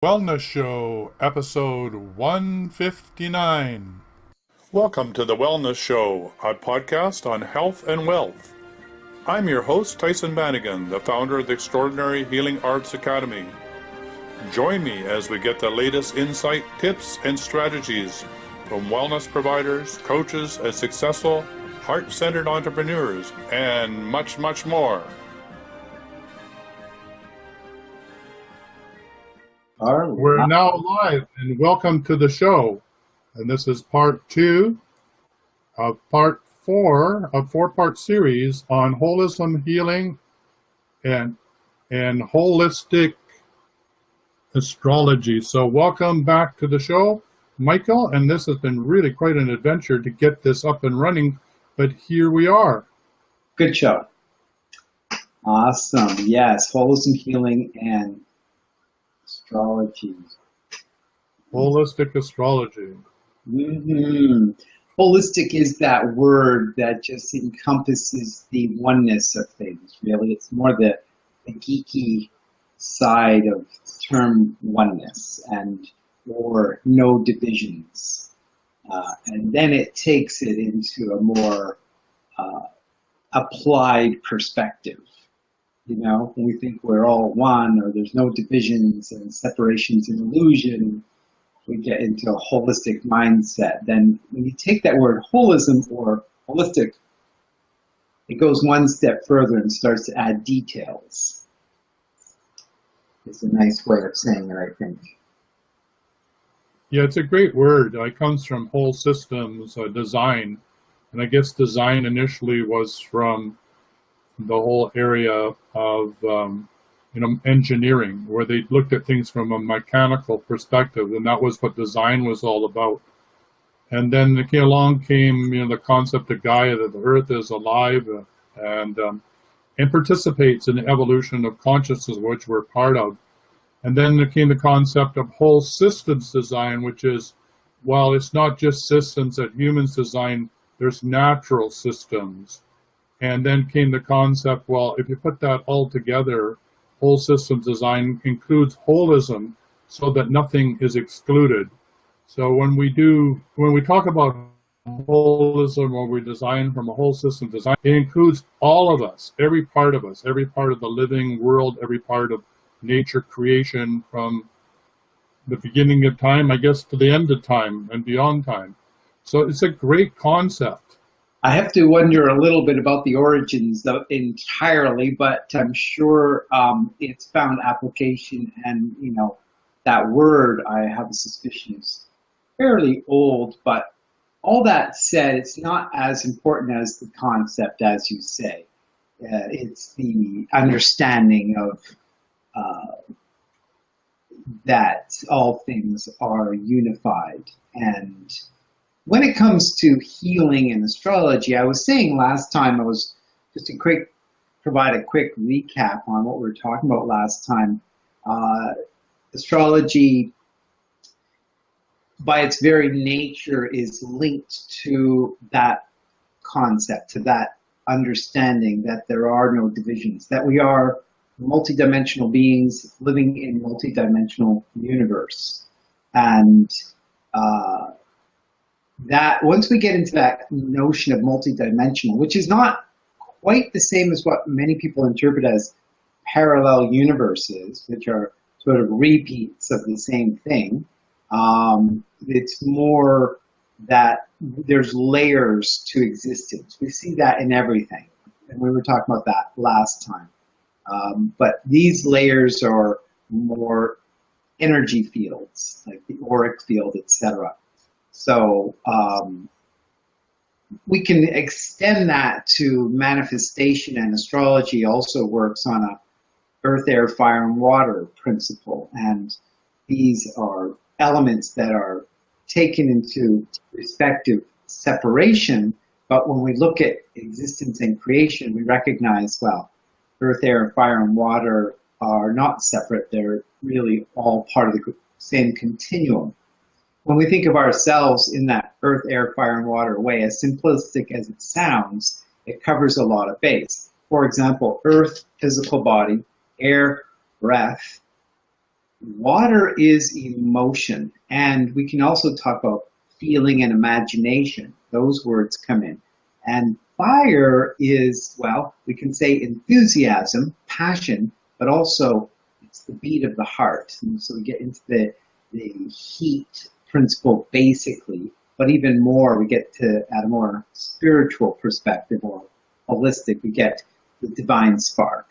Wellness Show, episode 159. Welcome to the Wellness Show, a podcast on health and wealth. I'm your host, Tyson Bannigan, the founder of the Extraordinary Healing Arts Academy. Join me as we get the latest insight, tips, and strategies from wellness providers, coaches, and successful, heart-centered entrepreneurs, and much, much more. We're now live, and welcome to the show. And this is part 2 of part 4 of 4-part series on holism, healing, and holistic astrology. So welcome back to the show, Michael, and this has been really quite an adventure to get this up and running, but here we are. Good show. Awesome. Yes, holism, healing, and astrology. Holistic astrology. Mm-hmm. Holistic is that word that just encompasses the oneness of things, really. It's more the geeky side of the term oneness or no divisions. And then it takes it into a more applied perspective. You know, when we think we're all one, or there's no divisions and separations and illusion, we get into a holistic mindset. Then when you take that word holism or holistic, it goes one step further and starts to add details. It's a nice way of saying it, I think. Yeah, it's a great word. It comes from whole systems design. And I guess design initially was from the whole area of engineering, where they looked at things from a mechanical perspective, and that was what design was all about. And then along came the concept of Gaia, that the Earth is alive and participates in the evolution of consciousness, which we're part of. And then there came the concept of whole systems design, which is, well, it's not just systems that humans design, there's natural systems. And then came the concept, well, if you put that all together, whole systems design includes holism so that nothing is excluded. So when we talk about holism, or we design from a whole system design, it includes all of us, every part of the living world, every part of nature creation, from the beginning of time, I guess, to the end of time and beyond time. So it's a great concept. I have to wonder a little bit about the origins entirely, but I'm sure it's found application, and that word, I have a suspicion, is fairly old, but all that said, it's not as important as the concept, as you say. It's the understanding of that all things are unified. And when it comes to healing and astrology, I was saying last time, I was just to provide a quick recap on what we were talking about last time. Astrology, by its very nature, is linked to that concept, to that understanding that there are no divisions, that we are multidimensional beings living in a multidimensional universe. And that once we get into that notion of multidimensional, which is not quite the same as what many people interpret as parallel universes, which are sort of repeats of the same thing, it's more that there's layers to existence. We see that in everything, and we were talking about that last time. But these layers are more energy fields, like the auric field, etc. So we can extend that to manifestation, and astrology also works on a earth, air, fire, and water principle. And these are elements that are taken into respective separation, but when we look at existence and creation, we recognize, well, earth, air, fire, and water are not separate. They're really all part of the same continuum. When we think of ourselves in that earth, air, fire, and water way, as simplistic as it sounds, it covers a lot of base. For example, earth, physical body; air, breath; Water is emotion, and we can also talk about feeling and imagination. Those words come in. And fire is, well, we can say enthusiasm, passion, but also it's the beat of the heart. And so we get into the heat principle basically, but even more, we get to, at a more spiritual perspective or holistic, we get the divine spark.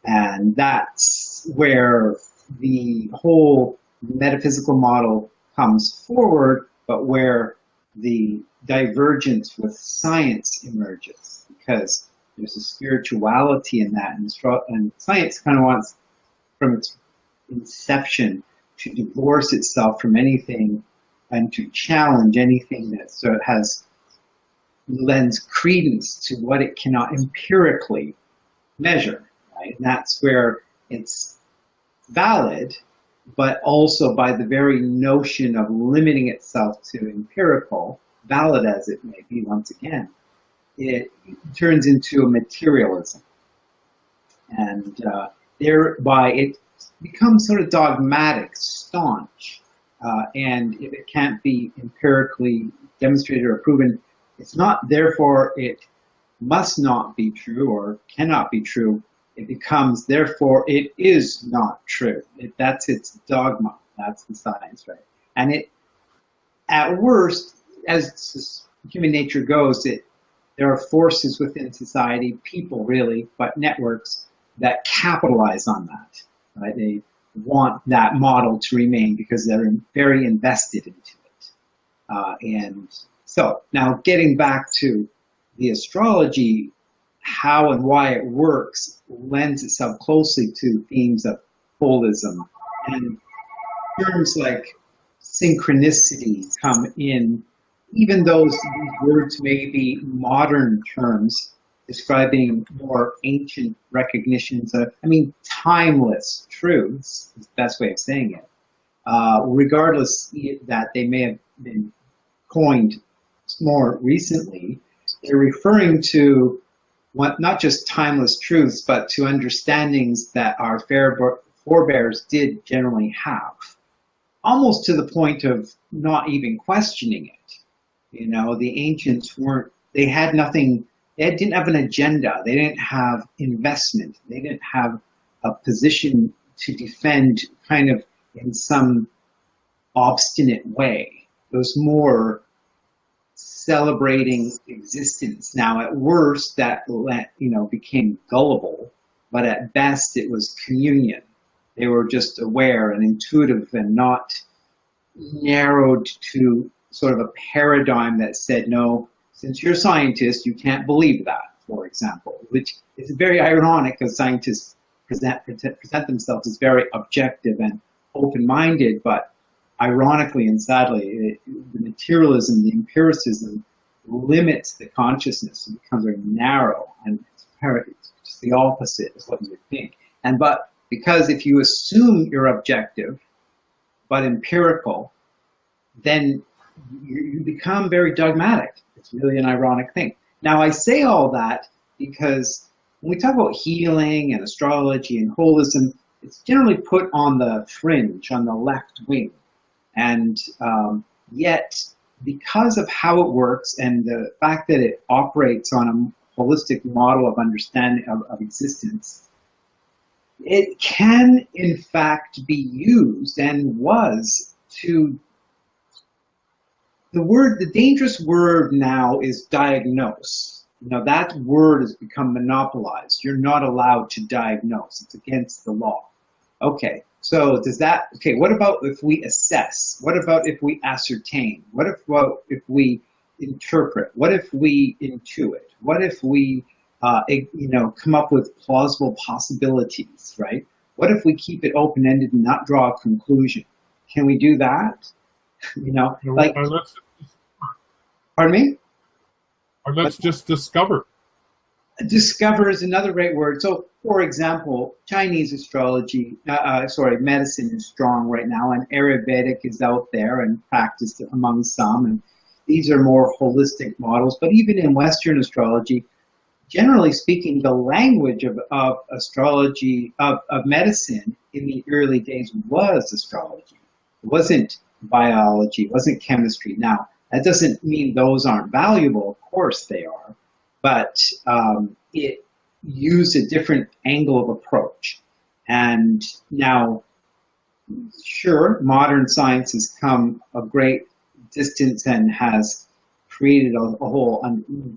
And that's where the whole metaphysical model comes forward, but where the divergence with science emerges, because there's a spirituality in that, and science kind of wants, from its inception, to divorce itself from anything and to challenge anything that sort of lends credence to what it cannot empirically measure, right? And that's where it's valid, but also by the very notion of limiting itself to empirical, valid as it may be, once again, it turns into a materialism. And thereby it becomes sort of dogmatic, staunch, and if it can't be empirically demonstrated or proven, it's not, therefore it must not be true or cannot be true. It becomes, therefore it is not true. That's its dogma. That's the science, right? And it, at worst, as human nature goes, there are forces within society, people really, but networks that capitalize on that. Right? They want that model to remain because they're very invested into it. And so now getting back to the astrology, how and why it works lends itself closely to themes of holism. And terms like synchronicity come in, even though these words may be modern terms describing more ancient recognitions of, timeless truths is the best way of saying it. Regardless that they may have been coined more recently, they're referring to not just timeless truths, but to understandings that our forebears did generally have, almost to the point of not even questioning it. You know, the ancients they had nothing, they didn't have an agenda, they didn't have investment, they didn't have a position to defend kind of in some obstinate way. It was more celebrating existence. Now, at worst, that became gullible, but at best, it was communion. They were just aware and intuitive and not narrowed to sort of a paradigm that said, no, since you're a scientist, you can't believe that, for example, which is very ironic because scientists present themselves as very objective and open-minded, but ironically and sadly, the materialism, the empiricism limits the consciousness and becomes very narrow, and it's just the opposite is what you would think. But because if you assume you're objective but empirical, then you become very dogmatic. It's really an ironic thing. Now, I say all that because when we talk about healing and astrology and holism, it's generally put on the fringe, on the left wing. And yet, because of how it works and the fact that it operates on a holistic model of understanding of existence, it can, in fact, be used and was to, the dangerous word now is diagnose. You know, that word has become monopolized. You're not allowed to diagnose. It's against the law. Okay, so what about if we assess? What about if we ascertain? What if we interpret? What if we intuit? What if we come up with plausible possibilities, right? What if we keep it open-ended and not draw a conclusion? Can we do that? Pardon me? Or let's just discover. Discover is another great word. So, for example, Chinese astrology, medicine is strong right now, and Ayurvedic is out there and practiced among some. And these are more holistic models. But even in Western astrology, generally speaking, the language of astrology, of medicine in the early days was astrology. It wasn't biology, it wasn't chemistry. Now, that doesn't mean those aren't valuable. Of course they are. But it used a different angle of approach. And now, sure, modern science has come a great distance and has created a whole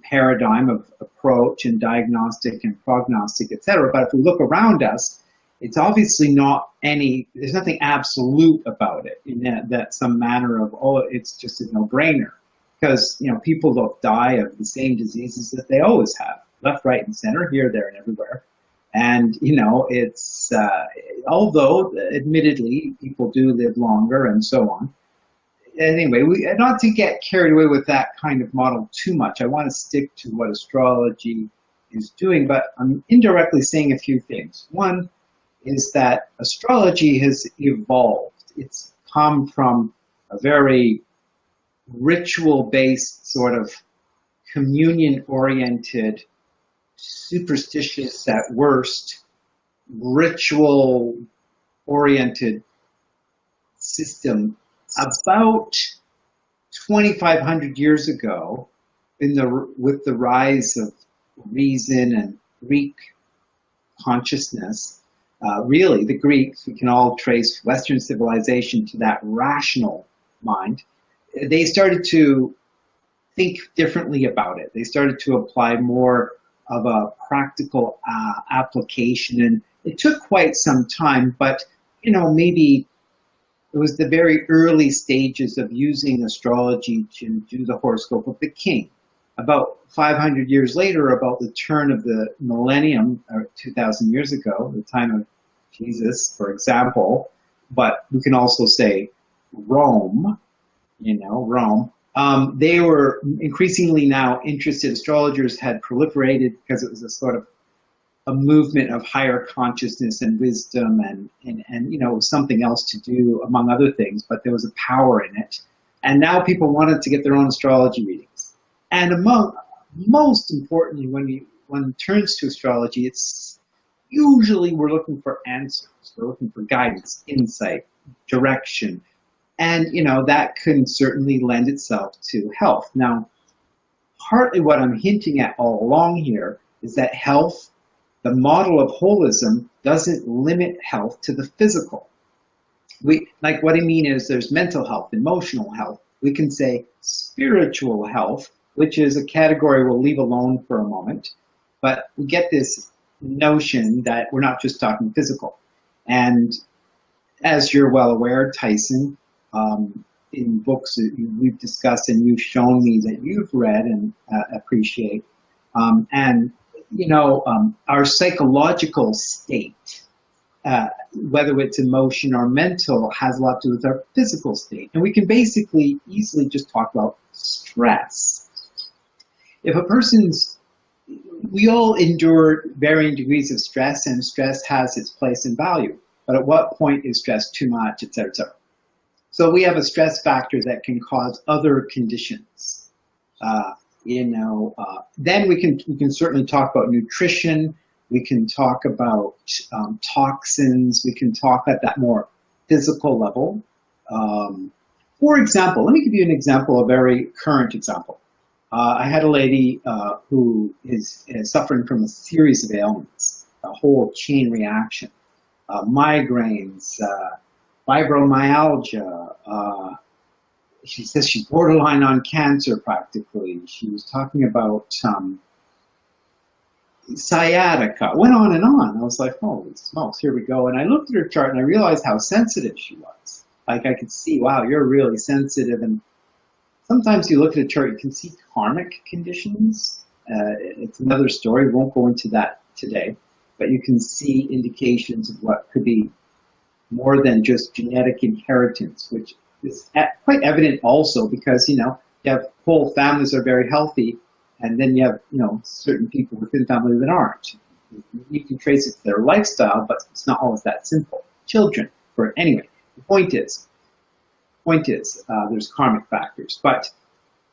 paradigm of approach and diagnostic and prognostic, etc. But if we look around us, it's obviously not there's nothing absolute about it in that some manner of, oh, it's just a no-brainer. Because, people don't die of the same diseases that they always have, left, right, and center, here, there, and everywhere. And, it's, although admittedly people do live longer and so on. Anyway, not to get carried away with that kind of model too much. I want to stick to what astrology is doing, but I'm indirectly saying a few things. One is that astrology has evolved. It's come from a very ritual-based, sort of communion-oriented, superstitious at worst, ritual-oriented system about 2,500 years ago, with the rise of reason and Greek consciousness. Really, the Greeks, we can all trace Western civilization to that rational mind. They started to think differently about it. They started to apply more of a practical application, and it took quite some time, but maybe it was the very early stages of using astrology to do the horoscope of the king. About 500 years later, about the turn of the millennium, or 2,000 years ago, the time of Jesus, for example, but we can also say Rome, Rome. They were increasingly now interested. Astrologers had proliferated because it was a sort of a movement of higher consciousness and wisdom, and something else to do, among other things, but there was a power in it. And now people wanted to get their own astrology readings. And most importantly, when one turns to astrology, it's usually we're looking for answers. We're looking for guidance, insight, direction. And, that can certainly lend itself to health. Now, partly what I'm hinting at all along here is that health, the model of holism, doesn't limit health to the physical. What I mean is there's mental health, emotional health. We can say spiritual health, which is a category we'll leave alone for a moment. But we get this notion that we're not just talking physical. And as you're well aware, Tyson, in books that we've discussed and you've shown me that you've read and appreciate, our psychological state, whether it's emotion or mental, has a lot to do with our physical state. And we can basically easily just talk about stress. If a person's, we all endure varying degrees of stress, and stress has its place and value. But at what point is stress too much, et cetera, et cetera? So we have a stress factor that can cause other conditions. Then we can certainly talk about nutrition. We can talk about toxins. We can talk at that more physical level. For example, let me give you an example, a very current example. I had a lady who is suffering from a series of ailments, a whole chain reaction, migraines, fibromyalgia. She says she's borderline on cancer practically. She was talking about sciatica, went on and on. I was like, holy smokes, here we go. And I looked at her chart and I realized how sensitive she was. Like I could see, wow, you're really sensitive. And sometimes you look at a chart, you can see karmic conditions. It's another story, won't go into that today. But you can see indications of what could be more than just genetic inheritance, which is quite evident also because, you have whole families that are very healthy, and then you have, certain people within family that aren't. You can trace it to their lifestyle, but it's not always that simple. Children, anyway, the point is, there's karmic factors. But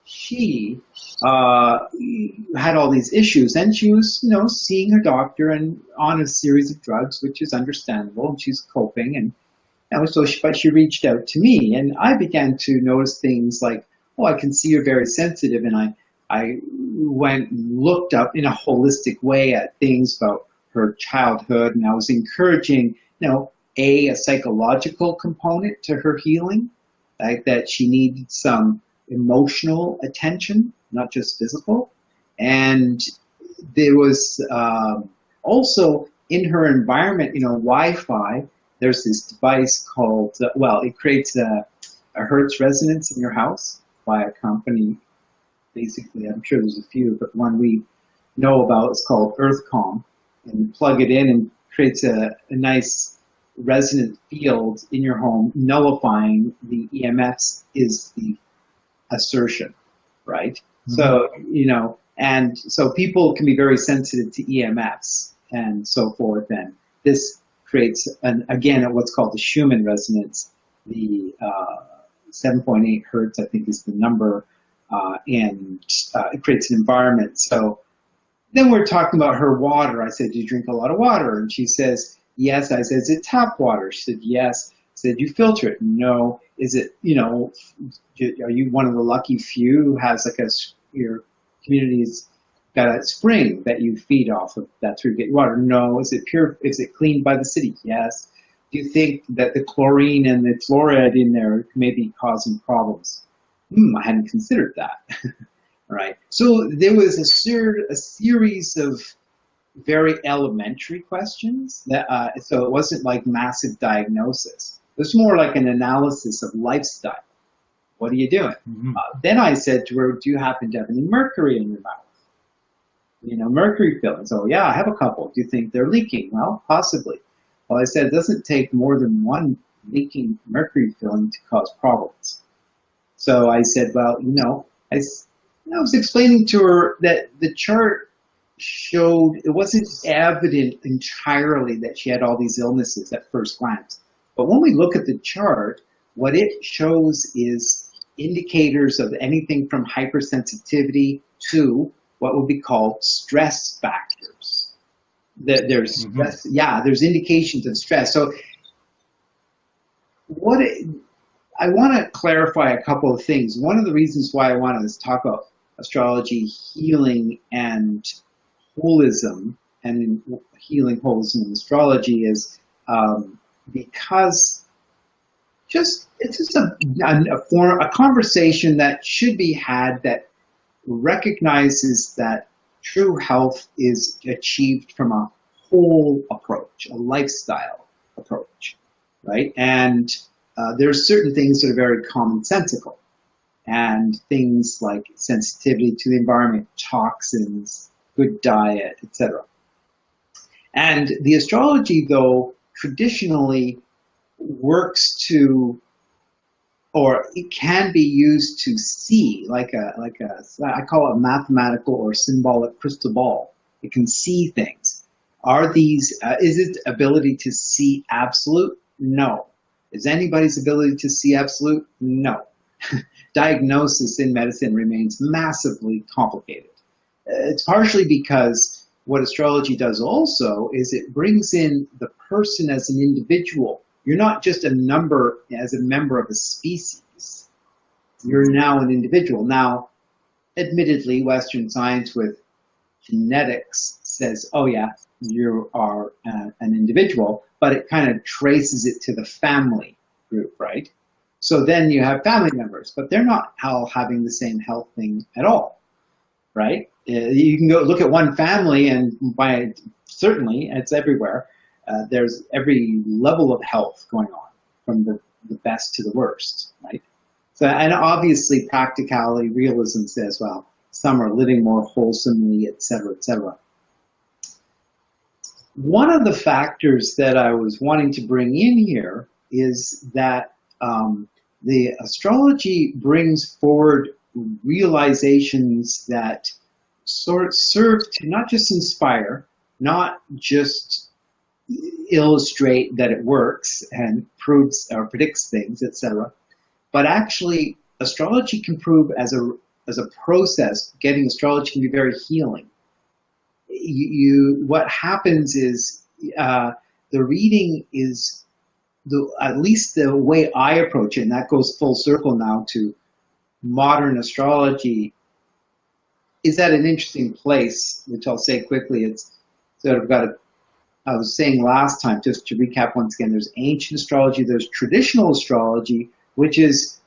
she had all these issues, and she was, seeing her doctor and on a series of drugs, which is understandable, and she's coping. And but she reached out to me, and I began to notice things like, oh, I can see you're very sensitive, and I went and looked up in a holistic way at things about her childhood, and I was encouraging, a psychological component to her healing, like that she needed some emotional attention, not just physical. And there was also in her environment, Wi-Fi, there's this device called, it creates a Hertz resonance in your house by a company. Basically, I'm sure there's a few, but one we know about is called EarthCom. And you plug it in and creates a nice resonant field in your home, nullifying the EMFs is the assertion, right? Mm-hmm. So, and so people can be very sensitive to EMFs and so forth. And this creates, again, what's called the Schumann resonance. The 7.8 hertz, I think, is the number, and it creates an environment. So then we're talking about her water. I said, do you drink a lot of water? And she says, yes. I said, is it tap water? She said, yes. I said, you filter it? No. Is it, are you one of the lucky few who has your community's got a spring that you feed off of, that's where you get your water? No. Is it pure? Is it cleaned by the city? Yes. Do you think that the chlorine and the fluoride in there may be causing problems? I hadn't considered that. Right. So there was a series of very elementary questions that, so it wasn't like massive diagnosis. It was more like an analysis of lifestyle. What are you doing? Mm-hmm. Then I said to her, do you happen to have any mercury in your mouth? Mercury fillings. Oh yeah, I have a couple. Do you think they're leaking? Well, possibly. Well, I said, it doesn't take more than one leaking mercury filling to cause problems. So I said, well, I was explaining to her that the chart showed it wasn't evident entirely that she had all these illnesses at first glance. But when we look at the chart, what it shows is indicators of anything from hypersensitivity to what would be called stress factors. There's stress, there's indications of stress. So I want to clarify a couple of things. One of the reasons why I wanted to talk about astrology, healing, and holism, and healing, holism, and astrology is because it's just a conversation that should be had that recognizes that true health is achieved from a whole approach, a lifestyle approach, right? And there's certain things that are very commonsensical, and things like sensitivity to the environment, toxins, good diet, etc. And the astrology, though, traditionally works to, or it can be used to see, like I call it a mathematical or symbolic crystal ball. It can see things. Are these, is it ability to see absolute? No. Is anybody's ability to see absolute? No. Diagnosis in medicine remains massively complicated. It's partially because what astrology does also is it brings in the person as an individual. You're not just a number as a member of a species. You're now an individual. Now, admittedly, Western science with genetics says, oh yeah, you are an individual, but it kind of traces it to the family group, right? So then you have family members, but they're not all having the same health thing at all, right? You can go look at one family, and certainly it's everywhere. There's every level of health going on, from the best to the worst, right? So, and obviously practicality, realism says, well, some are living more wholesomely, et cetera, et cetera. One of the factors that I was wanting to bring in here is that the astrology brings forward realizations that sort of serve to not just inspire, not just illustrate that it works and proves or predicts things, etc., but actually astrology can prove as a process, getting astrology can be very healing. What happens is the reading is at least the way I approach it, and that goes full circle now to modern astrology, is at an interesting place, which I'll say quickly. It's sort of got a, I was saying last time, just to recap once again, there's ancient astrology, there's traditional astrology, which is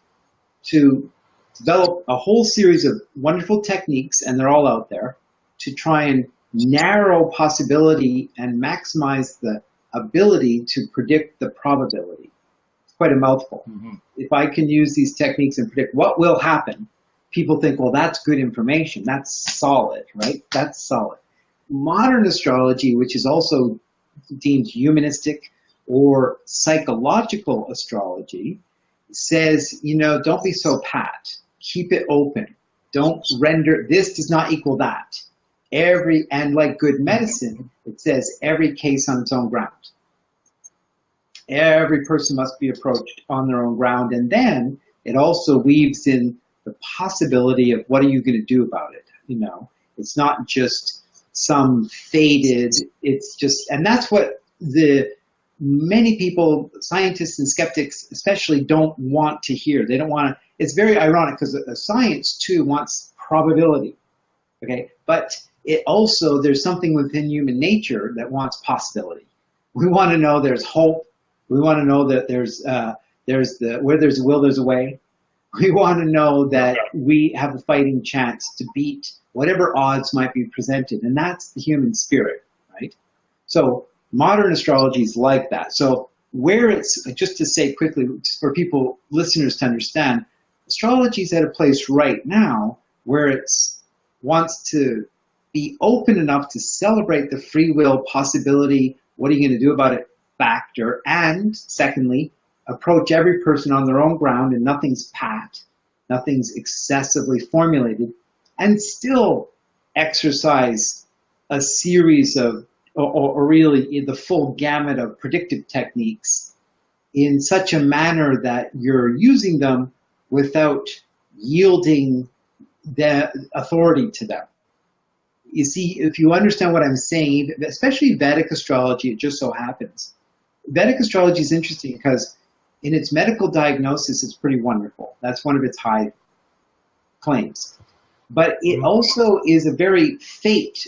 to develop a whole series of wonderful techniques, and they're all out there, to try and narrow possibility and maximize the ability to predict the probability. It's quite a mouthful. Mm-hmm. If I can use these techniques and predict what will happen, people think, well, that's good information. That's solid, right? That's solid. Modern astrology, which is also deemed humanistic or psychological astrology, says, you know, don't be so pat. Keep it open. Don't render, this does not equal that. And like good medicine, it says every case on its own ground. Every person must be approached on their own ground. And then it also weaves in the possibility of what are you going to do about it? You know, it's not just some faded, it's just, and that's what the many people, scientists and skeptics especially, don't want to hear. They don't want to, it's very ironic because science too wants probability, okay? But it also, there's something within human nature that wants possibility. We want to know there's hope. We want to know that where there's a will, there's a way. We want to know that we have a fighting chance to beat whatever odds might be presented, and that's the human spirit, right? So modern astrology is like that. So where it's, just to say quickly, for people, listeners to understand, astrology is at a place right now where it wants to be open enough to celebrate the free will possibility, what are you going to do about it factor, and secondly, approach every person on their own ground and nothing's pat, nothing's excessively formulated, and still exercise a series of, or really the full gamut of predictive techniques in such a manner that you're using them without yielding the authority to them. You see, if you understand what I'm saying, especially Vedic astrology, it just so happens. Vedic astrology is interesting because in its medical diagnosis, it's pretty wonderful. That's one of its high claims. But it also is a very fate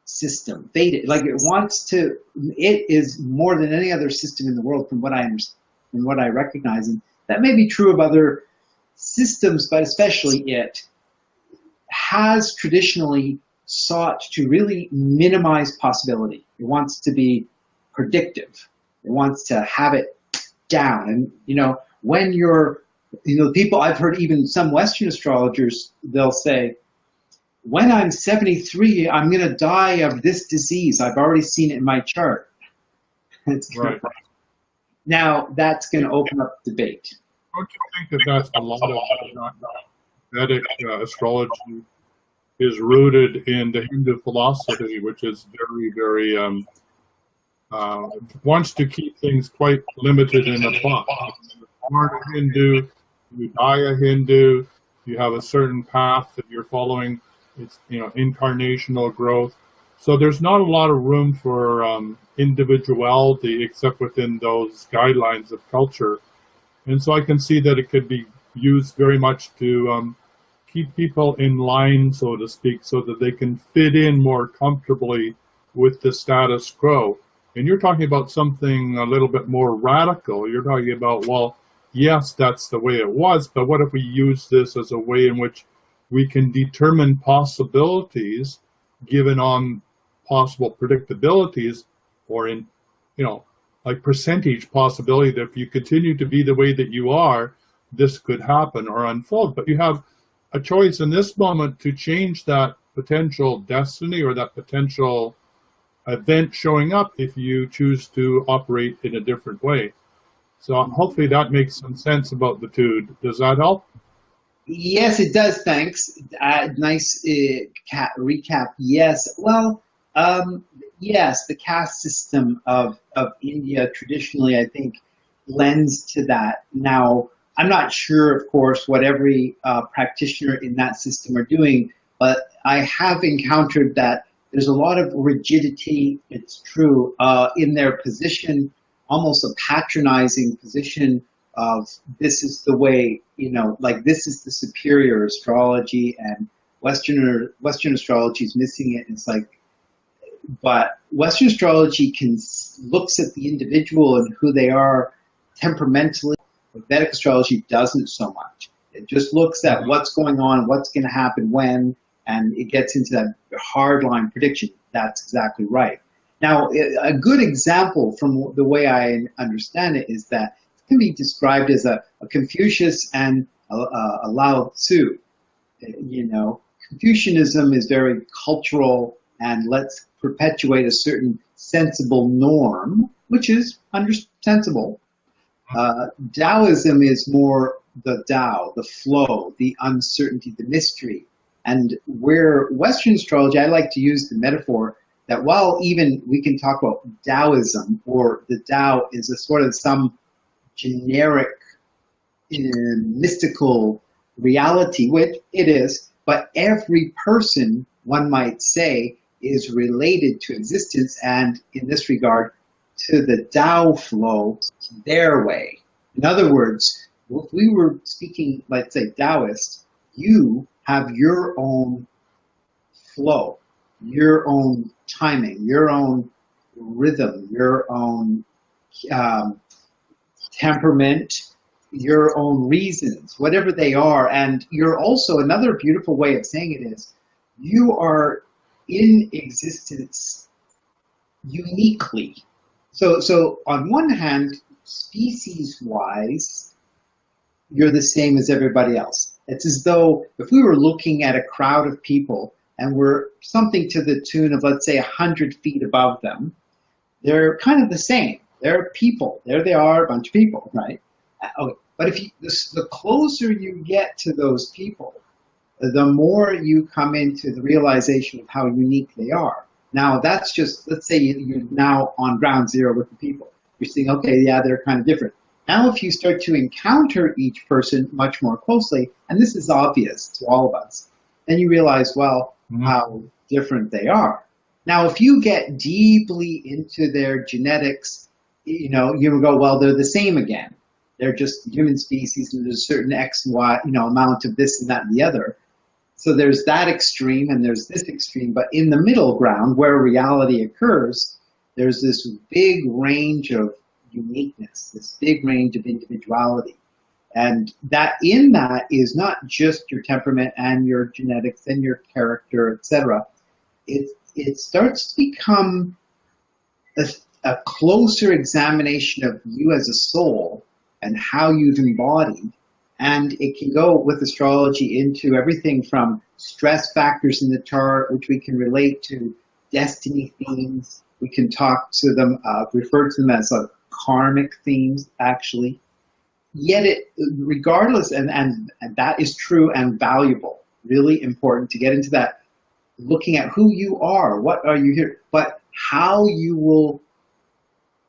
system, fated. Like it wants to, it is more than any other system in the world from what I understand and what I recognize. And that may be true of other systems, but especially it has traditionally sought to really minimize possibility. It wants to be predictive. It wants to have it down. And, you know, when you're, you know, people, I've heard even some Western astrologers, they'll say, when I'm 73, I'm going to die of this disease. I've already seen it in my chart. Right. Now, that's going to open up debate. Don't you think that that's a lot of Vedic astrology is rooted in the Hindu philosophy, which is very, very, wants to keep things quite limited in a box. You're born a Hindu, you die a Hindu, you have a certain path that you're following. It's, you know, incarnational growth. So there's not a lot of room for individuality except within those guidelines of culture. And so I can see that it could be used very much to keep people in line, so to speak, so that they can fit in more comfortably with the status quo. And you're talking about something a little bit more radical. You're talking about, well, yes, that's the way it was, but what if we use this as a way in which we can determine possibilities given on possible predictabilities, or in, you know, like percentage possibility that if you continue to be the way that you are, this could happen or unfold. But you have a choice in this moment to change that potential destiny or that potential event showing up if you choose to operate in a different way. So hopefully that makes some sense about the two. Does that help? Yes, it does. Thanks. Nice recap. Yes. Well, yes, the caste system of India traditionally, I think, lends to that. Now, I'm not sure, of course, what every practitioner in that system are doing, but I have encountered that there's a lot of rigidity, it's true, in their position, almost a patronizing position of this is the way, like this is the superior astrology, and Western astrology is missing it. It's like, but Western astrology looks at the individual and who they are temperamentally. Vedic astrology doesn't so much. It just looks at what's going on, what's going to happen when, and it gets into that hardline prediction. That's exactly right. Now, a good example from the way I understand it is that it can be described as a Confucius and a Lao Tzu. Confucianism is very cultural and let's perpetuate a certain sensible norm, which is sensible. Taoism is more the Tao, the flow, the uncertainty, the mystery. And where Western astrology, I like to use the metaphor that while even we can talk about Taoism, or the Tao is a sort of some generic mystical reality, which it is, but every person, one might say, is related to existence, and in this regard, to the Tao flow their way. In other words, if we were speaking, let's say, Taoist, you have your own flow, your own timing, your own rhythm, your own temperament, your own reasons, whatever they are. And you're also, another beautiful way of saying it is, you are in existence uniquely. So on one hand, species-wise, you're the same as everybody else. It's as though if we were looking at a crowd of people and we're something to the tune of, let's say, 100 feet above them, they're kind of the same. They're people. There they are, a bunch of people, right? Okay. But if the closer you get to those people, the more you come into the realization of how unique they are. Now, that's just, let's say you're now on ground zero with the people. You're seeing, okay, yeah, they're kind of different. Now, if you start to encounter each person much more closely, and this is obvious to all of us, then you realize, well, how different they are. Now, if you get deeply into their genetics, you go, well, they're the same again. They're just human species, and there's a certain X and Y, amount of this and that and the other. So there's that extreme and there's this extreme, but in the middle ground where reality occurs, there's this big range of uniqueness, this big range of individuality. And that in that is not just your temperament and your genetics and your character, etc. It starts to become a closer examination of you as a soul and how you've embodied. And it can go with astrology into everything from stress factors in the chart, which we can relate to destiny themes. We can talk to them, refer to them as karmic themes, actually. Yet regardless, and that is true and valuable, really important to get into that, looking at who you are, what are you here, but how you will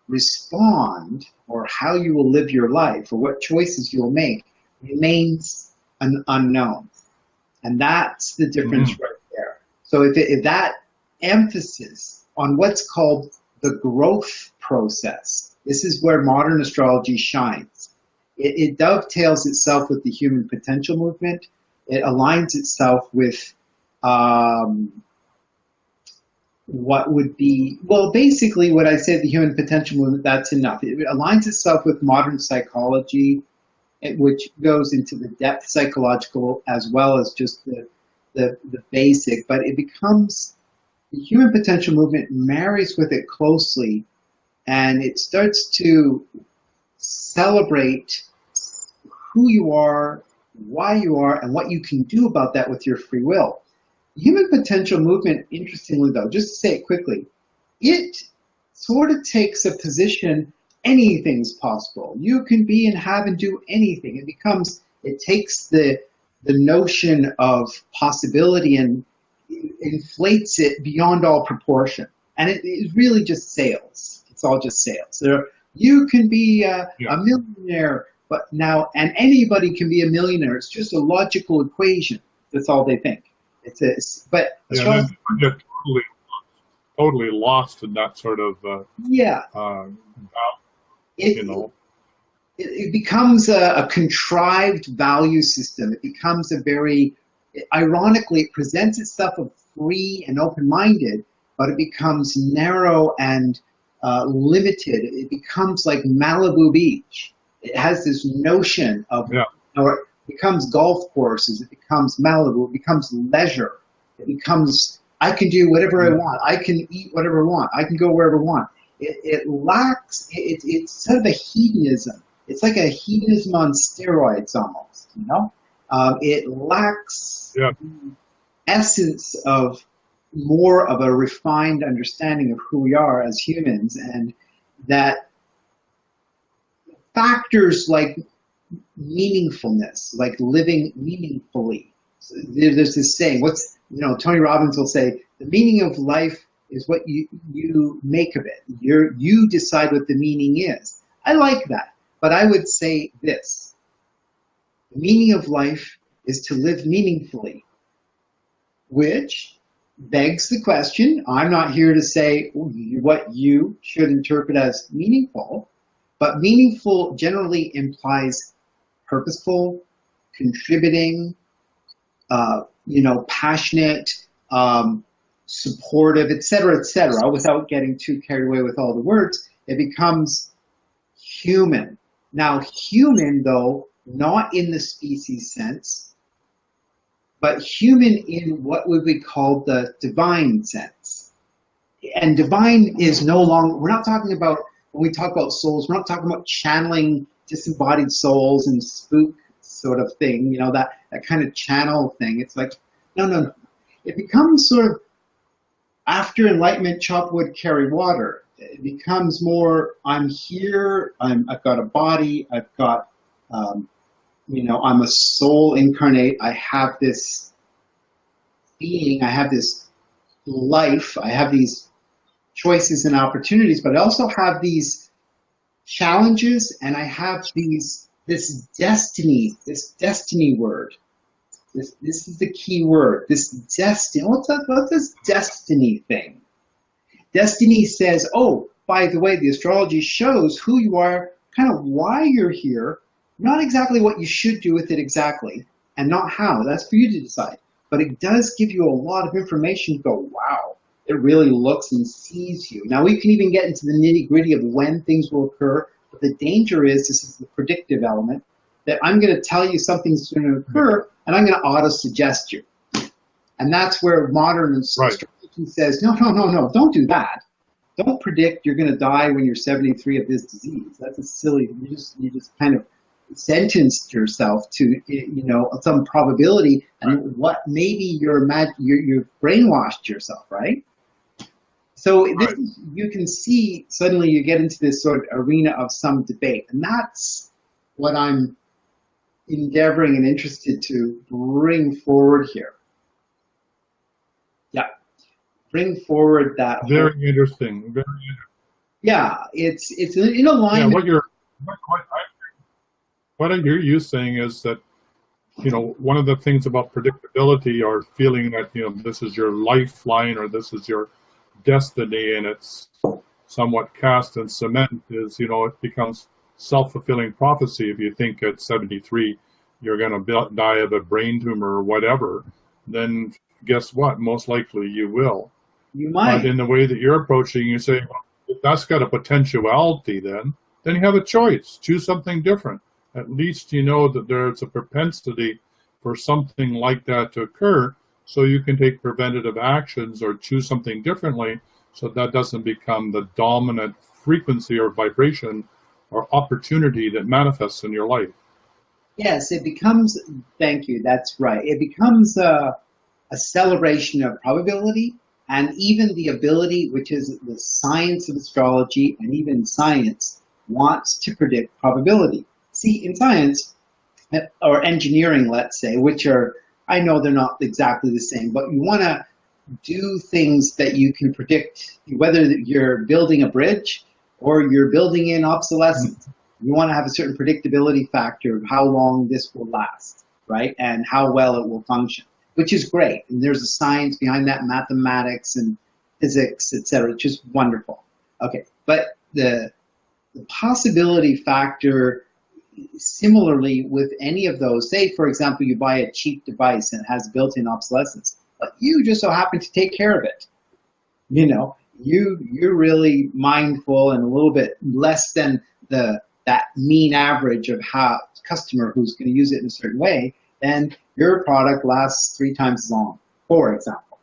respond or how you will live your life or what choices you'll make remains an unknown. And that's the difference right there. So if that emphasis on what's called the growth process, this is where modern astrology shines. It dovetails itself with the human potential movement. It aligns itself with what would be, well, basically what I said, the human potential movement, that's enough. It aligns itself with modern psychology, which goes into the depth psychological as well as just the basic, but it becomes, the human potential movement marries with it closely, and it starts to celebrate who you are, why you are, and what you can do about that with your free will. The human potential movement, interestingly though, just to say it quickly, it sort of takes a position, anything's possible. You can be and have and do anything. It takes the notion of possibility and inflates it beyond all proportion. And it is really just sales. It's all just sales. You can be a millionaire, But now, and anybody can be a millionaire. It's just a logical equation. That's all they think. But Yeah, then I get totally lost in that sort of, yeah, it, you know. it becomes a contrived value system. It becomes ironically, it presents itself as free and open-minded, but it becomes narrow and limited. It becomes like Malibu Beach. It has this notion of, or it becomes golf courses, it becomes Malibu, it becomes leisure. It becomes, I can do whatever I want. I can eat whatever I want. I can go wherever I want. It lacks, it's sort of a hedonism. It's like a hedonism on steroids almost, you know? It lacks the essence of more of a refined understanding of who we are as humans, and that factors like meaningfulness, like living meaningfully. So there's this saying, Tony Robbins will say, the meaning of life is what you make of it. You decide what the meaning is. I like that, but I would say this. The meaning of life is to live meaningfully, which begs the question, I'm not here to say what you should interpret as meaningful, but meaningful generally implies purposeful, contributing, passionate, supportive, etc., without getting too carried away with all the words. It becomes human. Now, human, though, not in the species sense, but human in what would be called the divine sense. And divine is no longer, we're not talking about, when we talk about souls, we're not talking about channeling disembodied souls and spook sort of thing, that kind of channel thing. It's like, no. It becomes sort of, after enlightenment, chop wood, carry water. It becomes more, I'm here, I've got a body, I've got, I'm a soul incarnate, I have this being, I have this life, I have these choices and opportunities, but I also have these challenges, and I have this destiny word. This is the key word, this destiny. What's this destiny thing? Destiny says, oh, by the way, the astrology shows who you are, kind of why you're here, not exactly what you should do with it exactly, and not how. That's for you to decide. But it does give you a lot of information to go, wow, it really looks and sees you. Now, we can even get into the nitty-gritty of when things will occur, but the danger is, this is the predictive element, that I'm going to tell you something's going to occur, and I'm going to auto-suggest you. And that's where modern astrology says, no, don't do that. Don't predict you're going to die when you're 73 of this disease. That's a silly, you just kind of sentenced yourself to, some probability, and what maybe you've brainwashed yourself, right? So you can see suddenly you get into this sort of arena of some debate, and that's what I'm endeavoring and interested to bring forward here. Yeah, bring forward that. Very interesting. Yeah, it's in alignment. Yeah, what I hear you saying is that, one of the things about predictability, or feeling that, this is your lifeline or this is your destiny and it's somewhat cast in cement, is, it becomes self-fulfilling prophecy. If you think at 73 you're going to die of a brain tumor or whatever, then guess what? Most likely you will. You might. But in the way that you're approaching, you say, well, if that's got a potentiality, then you have a choice. Choose something different. At least you know that there's a propensity for something like that to occur, so you can take preventative actions or choose something differently, so that doesn't become the dominant frequency or vibration or opportunity that manifests in your life. Yes, it becomes, thank you, that's right. It becomes a celebration of probability, and even the ability, which is the science of astrology, and even science wants to predict probability. See, in science, or engineering, let's say, which are, I know they're not exactly the same, but you want to do things that you can predict, whether you're building a bridge or you're building in obsolescence. You want to have a certain predictability factor of how long this will last, right? And how well it will function, which is great. And there's a science behind that, mathematics and physics, etc., which is wonderful. Okay, but the possibility factor, similarly with any of those, say for example you buy a cheap device and it has built-in obsolescence, but you just so happen to take care of it. You know, you're really mindful and a little bit less than that mean average of how customer who's going to use it in a certain way, then your product lasts 3 times as long, for example,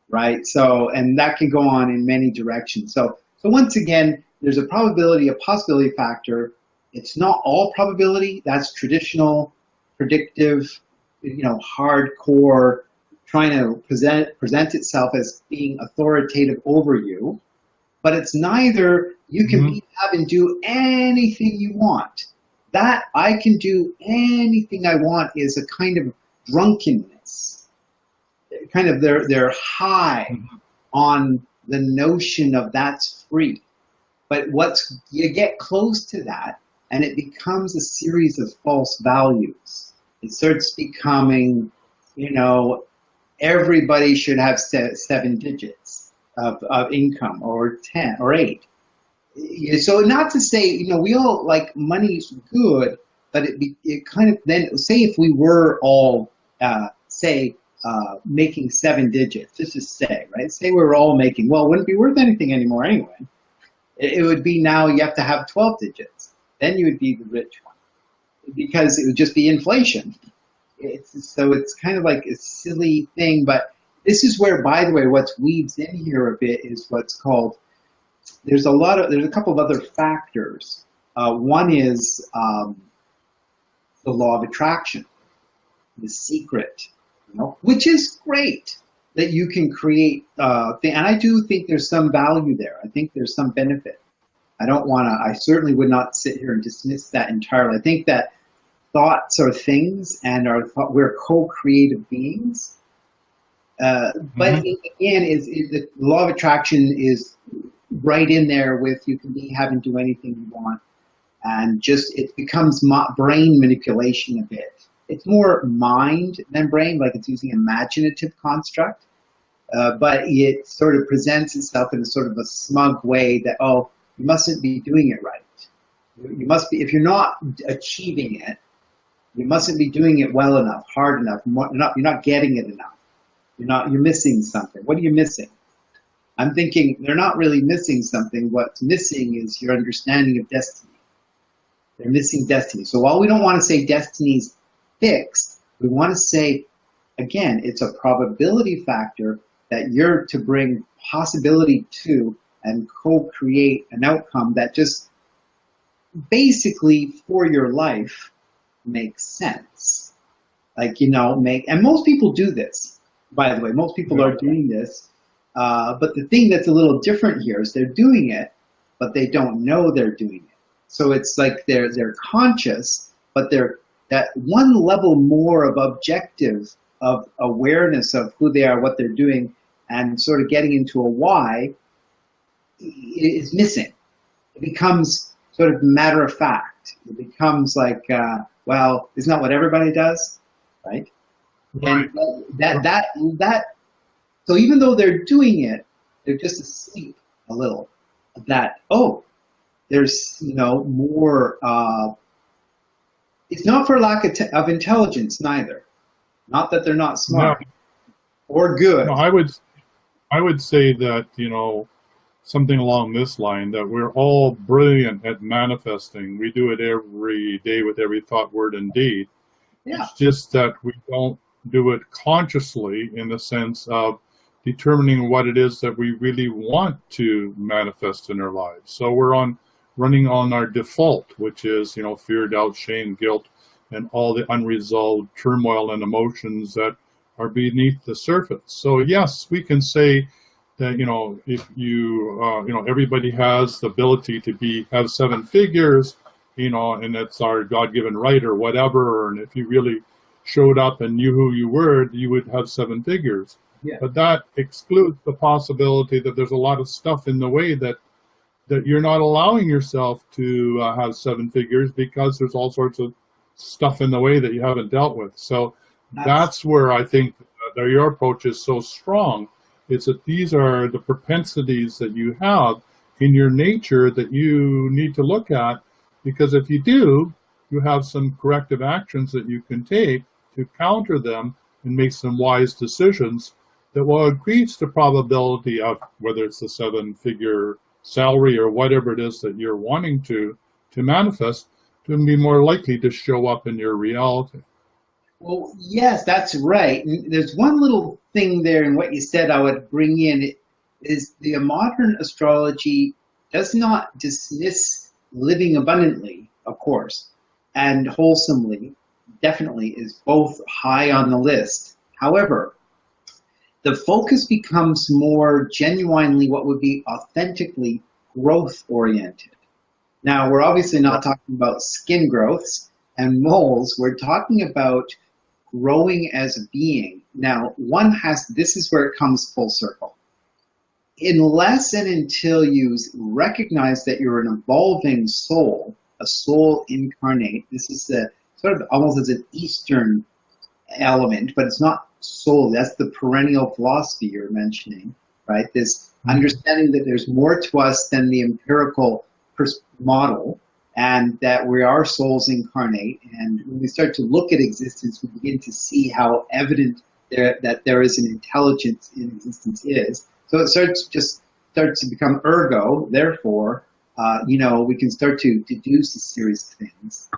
right? So, and that can go on in many directions. So once again, there's a probability, a possibility factor. It's not all probability. That's traditional, predictive, you know, hardcore, trying to present itself as being authoritative over you. But it's neither. You can be, have, and do anything you want. That I can do anything I want is a kind of drunkenness. Kind of they're high on the notion of that's free. But you get close to that, and it becomes a series of false values. It starts becoming, you know, everybody should have 7 digits of income, or 10 or 8. So not to say, you know, we all like money's good, but it kind of then, say if we were all making 7 digits, just to say, right? Say we were all making, well, it wouldn't be worth anything anymore anyway. It would be now you have to have 12 digits. Then you would be the rich one, because it would just be inflation. So it's kind of like a silly thing, but this is where, by the way, what weaves in here a bit is what's called, there's a couple of other factors. One is the law of attraction, the secret, you know, which is great that you can create and I do think there's some value there. I think there's some benefit. I certainly would not sit here and dismiss that entirely. I think that thoughts are things, and we're co-creative beings. But again, the law of attraction is right in there with you can be having do anything you want, and just it becomes brain manipulation a bit. It's more mind than brain, like it's using imaginative construct, but it sort of presents itself in a sort of a smug way that, oh, you mustn't be doing it right. You must be, if you're not achieving it, you mustn't be doing it well enough, hard enough. You're not getting it enough. You're missing something. What are you missing? I'm thinking they're not really missing something. What's missing is your understanding of destiny. They're missing destiny. So while we don't want to say destiny's fixed, we want to say, again, it's a probability factor that you're to bring possibility to and co-create an outcome that just basically for your life makes sense. Like, you know, and most people do this, by the way. Most people are doing this. But the thing that's a little different here is they're doing it, but they don't know they're doing it. So it's like they're conscious, but they're that one level more of objective, of awareness of who they are, what they're doing, and sort of getting into a why is missing. It becomes sort of matter of fact. It becomes like, well, isn't that what everybody does, right? Right. And that. So even though they're doing it, they're just asleep a little. That, oh, there's, you know, more. It's not for lack of intelligence, neither. Not that they're not smart or good. No, I would say that, you know, something along this line, that we're all brilliant at manifesting. We do it every day with every thought, word, and deed. Yeah. It's just that we don't do it consciously in the sense of determining what it is that we really want to manifest in our lives. So we're running on our default, which is, you know, fear, doubt, shame, guilt, and all the unresolved turmoil and emotions that are beneath the surface. So yes, we can say that, you know, if you, you know, everybody has the ability to have 7 figures, you know, and that's our God-given right or whatever. And if you really showed up and knew who you were, you would have 7 figures. Yeah. But that excludes the possibility that there's a lot of stuff in the way that that you're not allowing yourself to have seven figures because there's all sorts of stuff in the way that you haven't dealt with. So that's where I think that your approach is so strong. It's that these are the propensities that you have in your nature that you need to look at, because if you do, you have some corrective actions that you can take to counter them and make some wise decisions that will increase the probability of, whether it's the seven-figure salary or whatever it is that you're wanting to manifest, to be more likely to show up in your reality. Well, yes, that's right. And there's one little thing there in what you said I would bring in, is the modern astrology does not dismiss living abundantly, of course, and wholesomely, definitely is both high on the list. However, the focus becomes more genuinely what would be authentically growth-oriented. Now, we're obviously not talking about skin growths and moles. We're talking about growing as a being. Now, this is where it comes full circle. Unless and until you recognize that you're an evolving soul, a soul incarnate, this is sort of almost as an Eastern element, but it's not soul. That's the perennial philosophy you're mentioning, right? This understanding that there's more to us than the empirical model, and that we are souls incarnate. And when we start to look at existence, we begin to see how evident that there is an intelligence in existence is. So it starts to become ergo. Therefore, we can start to deduce a series of things.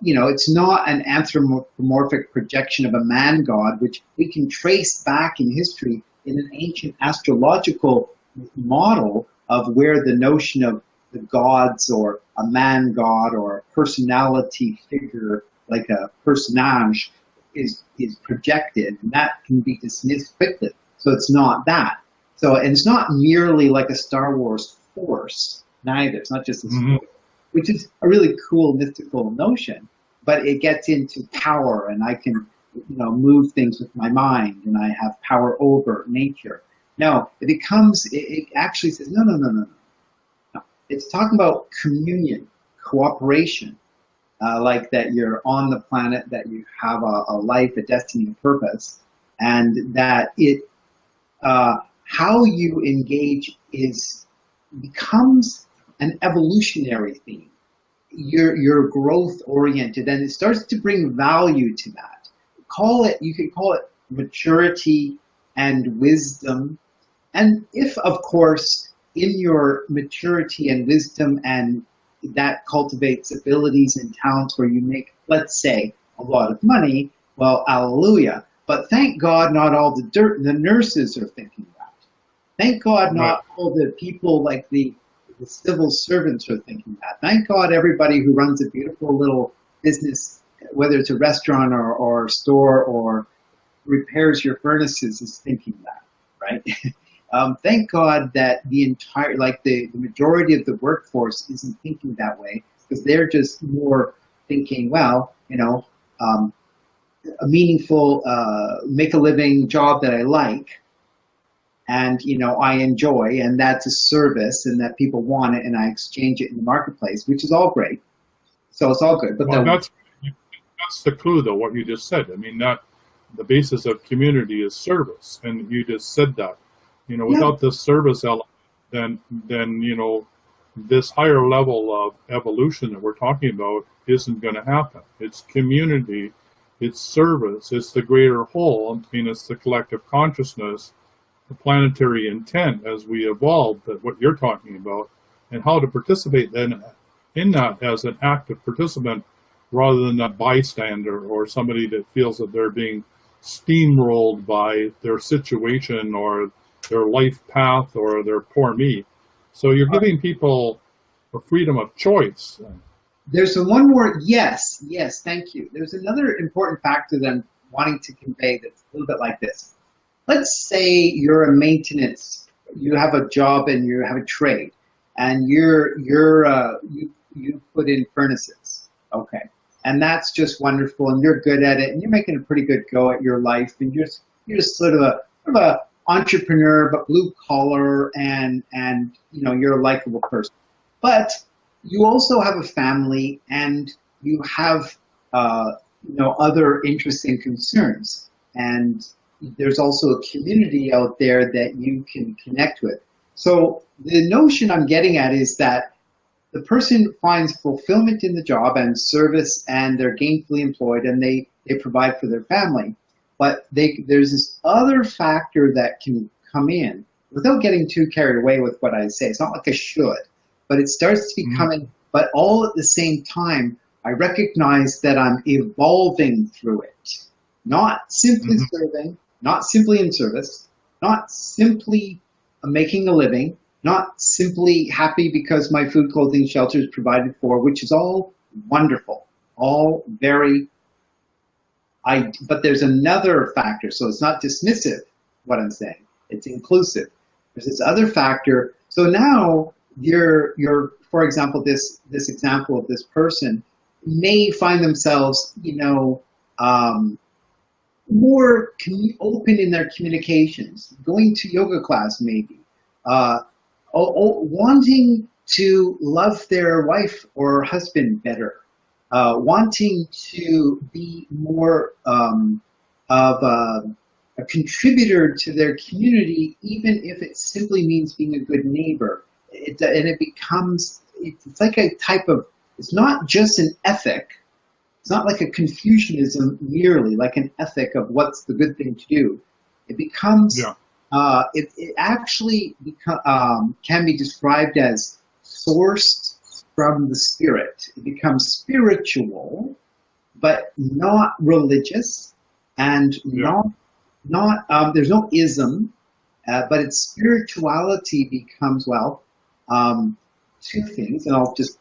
It's not an anthropomorphic projection of a man god, which we can trace back in history in an ancient astrological model of where the notion of the gods, or a man god, or a personality figure like a personage is projected, and that can be dismissed quickly. So it's not that. So, and it's not merely like a Star Wars force, neither. It's not just a story, which is a really cool mystical notion, but it gets into power, and I can, move things with my mind, and I have power over nature. No, it actually says, no. It's talking about communion, cooperation, like that you're on the planet, that you have a life, a destiny, a purpose, and that how you engage becomes an evolutionary theme. You're growth oriented, and it starts to bring value to that. You could call it maturity and wisdom, and if, of course, in your maturity and wisdom, and that cultivates abilities and talents where you make, let's say, a lot of money, well, hallelujah. But thank God not all the nurses are thinking that. Thank God not all the people like the civil servants are thinking that. Thank God everybody who runs a beautiful little business, whether it's a restaurant or store or repairs your furnaces, is thinking that, right? Thank God that the majority of the workforce isn't thinking that way, because they're just more thinking, well, a meaningful, make a living job that I like, and I enjoy, and that's a service, and that people want it, and I exchange it in the marketplace, which is all great. So it's all good. But that's the clue, though, what you just said. I mean, that the basis of community is service, and you just said that. Without this service element, then this higher level of evolution that we're talking about isn't going to happen. It's community, it's service, it's the greater whole. I mean, it's the collective consciousness, the planetary intent as we evolve, that what you're talking about, and how to participate then in that as an active participant rather than a bystander or somebody that feels that they're being steamrolled by their situation or their life path or their poor me. So you're giving people a freedom of choice. There's one more, yes, thank you. There's another important factor that I'm wanting to convey that's a little bit like this. Let's say you're a maintenance, you have a job and you have a trade, and you put in furnaces, okay, and that's just wonderful, and you're good at it, and you're making a pretty good go at your life, and you're just sort of a entrepreneur, but blue collar, and you know, you're a likable person. But you also have a family, and you have you know, other interests and concerns, and there's also a community out there that you can connect with. So the notion I'm getting at is that the person finds fulfillment in the job and service, and they're gainfully employed, and they provide for their family. But there's this other factor that can come in without getting too carried away with what I say. It's not like I should, but it starts to become, but all at the same time, I recognize that I'm evolving through it. Not simply serving, not simply in service, not simply making a living, not simply happy because my food, clothing, shelter is provided for, which is all wonderful, all very, but there's another factor. So it's not dismissive, what I'm saying. It's inclusive. There's this other factor. So now you're for example, this example of this person may find themselves, you know, more open in their communications, going to yoga class maybe, wanting to love their wife or husband better, wanting to be more of a contributor to their community, even if it simply means being a good neighbor. And it becomes, it's like a type of, it's not just an ethic. It's not like a Confucianism merely, like an ethic of what's the good thing to do. It becomes, it actually can be described as sourced from the spirit. It becomes spiritual, but not religious, and not there's no ism, but its spirituality becomes, well, two things, and I'll just,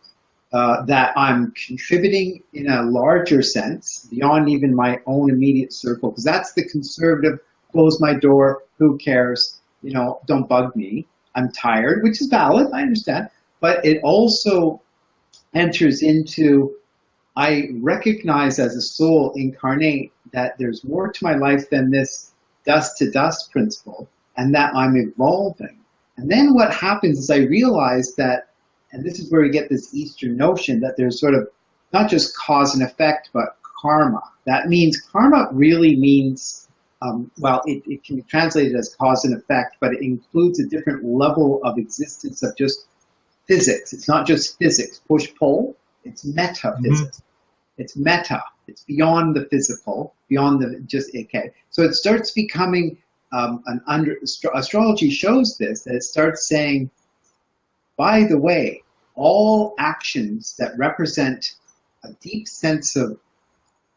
that I'm contributing in a larger sense, beyond even my own immediate circle, because that's the conservative, close my door, who cares, you know, don't bug me, I'm tired, which is valid, I understand, but it also enters into, I recognize as a soul incarnate that there's more to my life than this dust to dust principle, and that I'm evolving. And then what happens is I realize that, and this is where we get this Eastern notion that there's sort of not just cause and effect, but karma. That means, karma really means, well, it can be translated as cause and effect, but it includes a different level of existence of just physics. It's not just physics, push-pull, it's metaphysics. It's meta, it's beyond the physical, beyond the just, okay. So it starts becoming, astrology shows this, that it starts saying, by the way, all actions that represent a deep sense of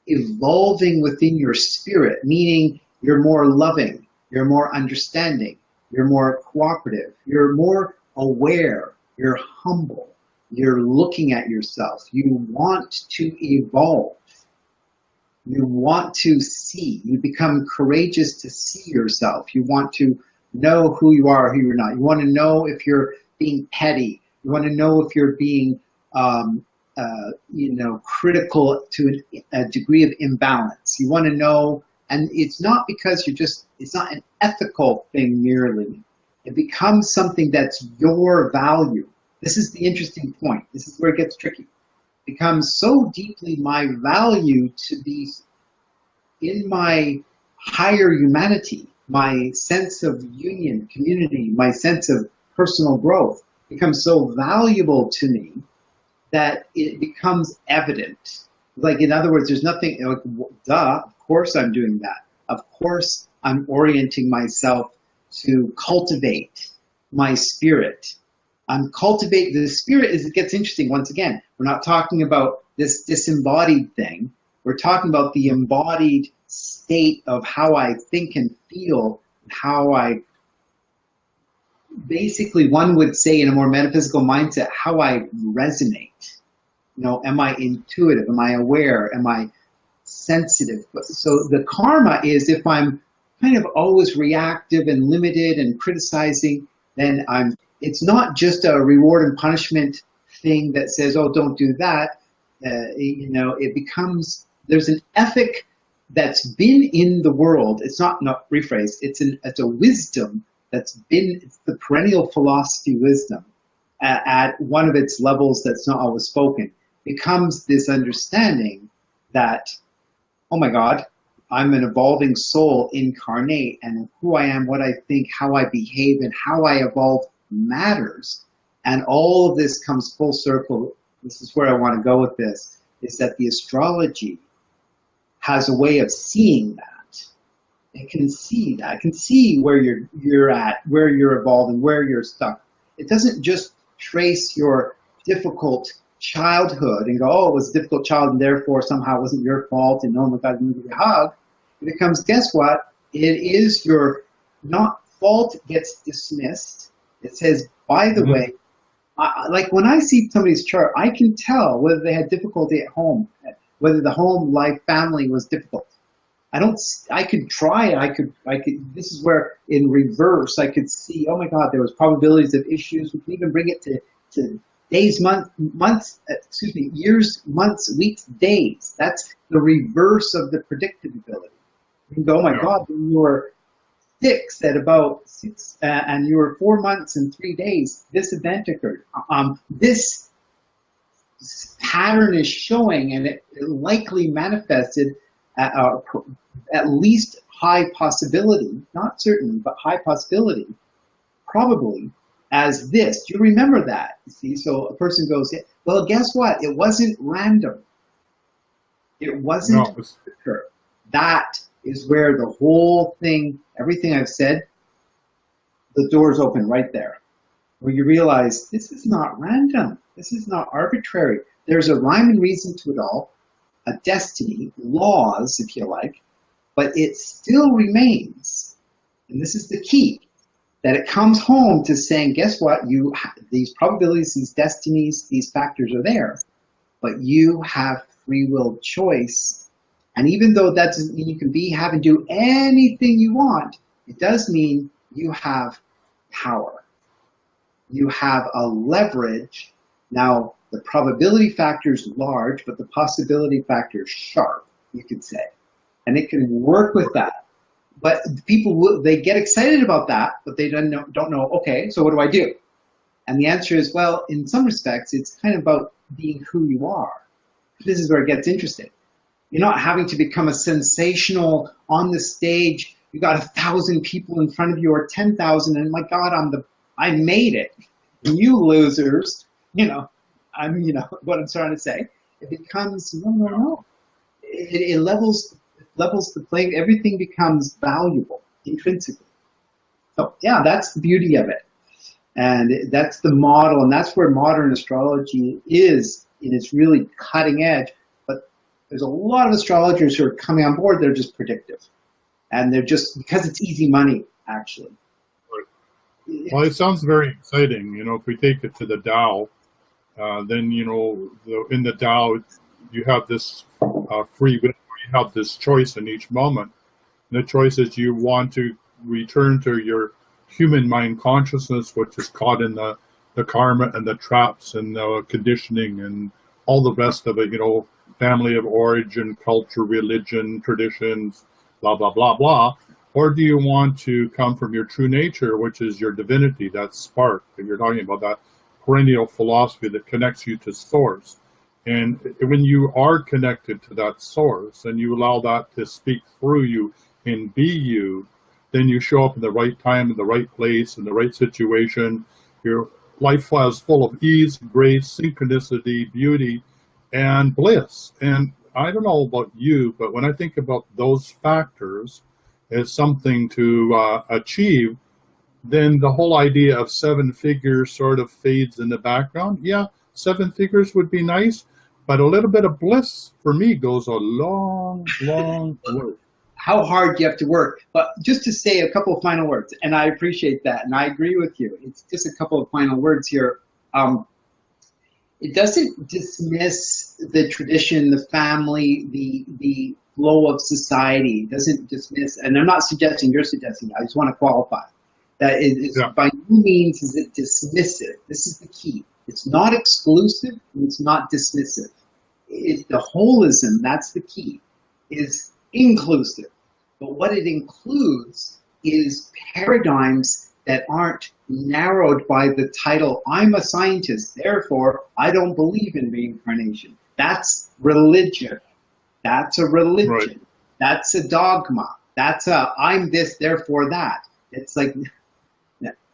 evolving within your spirit, meaning you're more loving, you're more understanding, you're more cooperative, you're more aware, you're humble, you're looking at yourself, you want to evolve, you want to see, you become courageous to see yourself, you want to know who you are, who you're not, you want to know if you're being petty, you want to know if you're being you know, critical to a degree of imbalance, you want to know, and it's not because you're just, it's not an ethical thing merely, it becomes something that's your value. This is the interesting point. This is where it gets tricky. It becomes so deeply my value to be in my higher humanity, my sense of union, community, my sense of personal growth becomes so valuable to me that it becomes evident. Like, in other words, there's nothing, like, duh, of course I'm doing that. Of course I'm orienting myself to cultivate my spirit. I'm cultivating the spirit. It gets interesting once again. We're not talking about this disembodied thing. We're talking about the embodied state of how I think and feel, how I, basically one would say in a more metaphysical mindset, how I resonate. You know, am I intuitive? Am I aware? Am I sensitive? So the karma is, if I'm kind of always reactive and limited and criticizing, then it's not just a reward and punishment thing that says, oh, don't do that. You know, it becomes, there's an ethic that's been in the world. It's not rephrase. It's a wisdom that's been. It's the perennial philosophy wisdom at one of its levels that's not always spoken. Becomes this understanding that, oh my God, I'm an evolving soul incarnate, and who I am, what I think, how I behave, and how I evolve matters. And all of this comes full circle. This is where I want to go with this, is that the astrology has a way of seeing that. It can see that. It can see where you're at, where you're evolving, where you're stuck. It doesn't just trace your difficult childhood and go, oh, it was a difficult child and therefore somehow it wasn't your fault and no one got to give you a hug. It becomes, guess what? It is your not fault gets dismissed. It says, by the way, like when I see somebody's chart, I can tell whether they had difficulty at home, whether the home life family was difficult. I could try, this is where in reverse, I could see, oh my God, there was probabilities of issues. We can even bring it to days, years, months, weeks, days. That's the reverse of the predictability. You can go, oh my God, when you were 6 at about 6, and you were 4 months and 3 days, this event occurred. This pattern is showing, and it likely manifested at least high possibility, not certain, but high possibility, probably, as this. Do you remember that? You see, so a person goes, well, guess what? It wasn't random. It wasn't. No. That is where the whole thing, everything I've said, the door's open right there. Where you realize this is not random. This is not arbitrary. There's a rhyme and reason to it all, a destiny, laws, if you like, but it still remains, and this is the key, that it comes home to saying, guess what, these probabilities, these destinies, these factors are there, but you have free will choice. And even though that doesn't mean you can have and do anything you want, it does mean you have power. You have a leverage. Now, the probability factor is large, but the possibility factor is sharp, you could say. And it can work with that. But people, they get excited about that, but they don't know, okay, so what do I do? And the answer is, well, in some respects, it's kind of about being who you are. This is where it gets interesting. You're not having to become a sensational on the stage. You got 1,000 people in front of you or 10,000, and my God, I made it. And you losers, what I'm trying to say. It becomes, no. It levels the playing. Everything becomes valuable intrinsically. So yeah, that's the beauty of it. And that's the model, and that's where modern astrology is in its really cutting edge. But there's a lot of astrologers who are coming on board, they're just predictive. And they're just, because it's easy money, actually. Well, it sounds very exciting. If we take it to the Tao, then, in the Tao, you have this free will, you have this choice in each moment. And the choice is you want to return to your human mind consciousness, which is caught in the karma and the traps and the conditioning and all the rest of it, family of origin, culture, religion, traditions, blah, blah, blah, blah. Or do you want to come from your true nature, which is your divinity, that spark that you're talking about, that perennial philosophy that connects you to source? And when you are connected to that source and you allow that to speak through you and be you, then you show up in the right time, in the right place, in the right situation. Your life is full of ease, grace, synchronicity, beauty, and bliss. And I don't know about you, but when I think about those factors as something to achieve, then the whole idea of 7 figures sort of fades in the background. Yeah, 7 figures would be nice, but a little bit of bliss for me goes a long, long way. How hard do you have to work? But just to say a couple of final words, and I appreciate that, and I agree with you. It's just a couple of final words here. It doesn't dismiss the tradition, the family, the flow of society. It doesn't dismiss, and I'm not suggesting you're suggesting, I just want to qualify. That is by no means is it dismissive. This is the key. It's not exclusive, and it's not dismissive. The holism, that's the key, is inclusive. But what it includes is paradigms that aren't narrowed by the title, I'm a scientist, therefore I don't believe in reincarnation. That's religion. That's a religion. Right. That's a dogma. That's a I'm this, therefore that. It's like,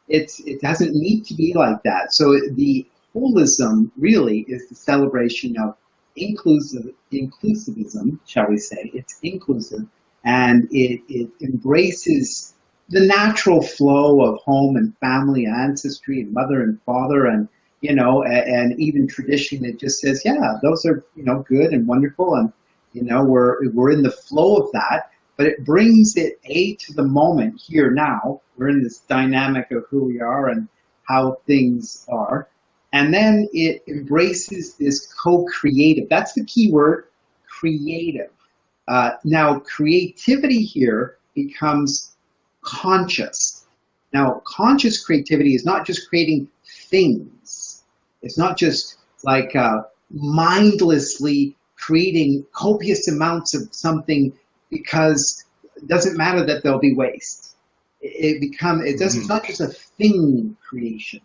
it doesn't need to be like that. So the holism really is the celebration of inclusivism, shall we say. It's inclusive, and it embraces the natural flow of home and family, ancestry, and mother and father, and and even tradition. It just says, yeah, those are good and wonderful, and we're in the flow of that. But it brings it to the moment here now. We're in this dynamic of who we are and how things are. And then it embraces this co-creative. That's the key word, creative. Now, creativity here becomes conscious. Now, conscious creativity is not just creating things. It's not just like mindlessly creating copious amounts of something because it doesn't matter that there'll be waste. It's not just a thing creation.